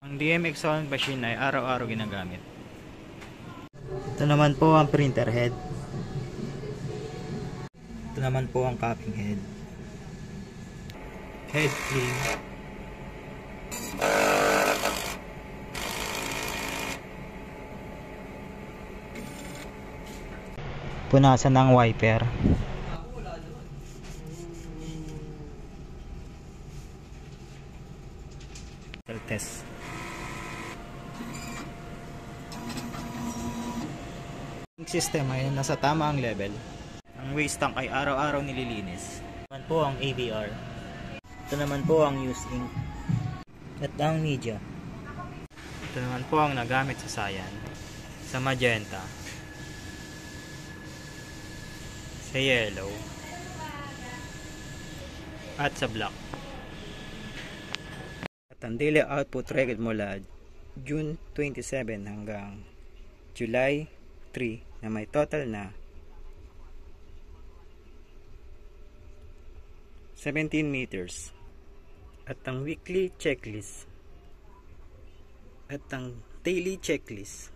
Ang DMX sewing machine ay araw-araw ginagamit. Ito naman po ang printer head. Ito naman po ang copying head. Head clean. Punasan ng wiper. Test. Ang system ay nasa tama ang level. Ang waste tank ay araw-araw nililinis. Ito naman po ang ABR. Ito naman po ang use ink. At ang media. Ito naman po ang nagamit sa cyan, sa magenta, sa yellow, at sa black. At ang daily output record mula June 27 hanggang July 3 na may total na 17 meters. At ang weekly checklist at ang daily checklist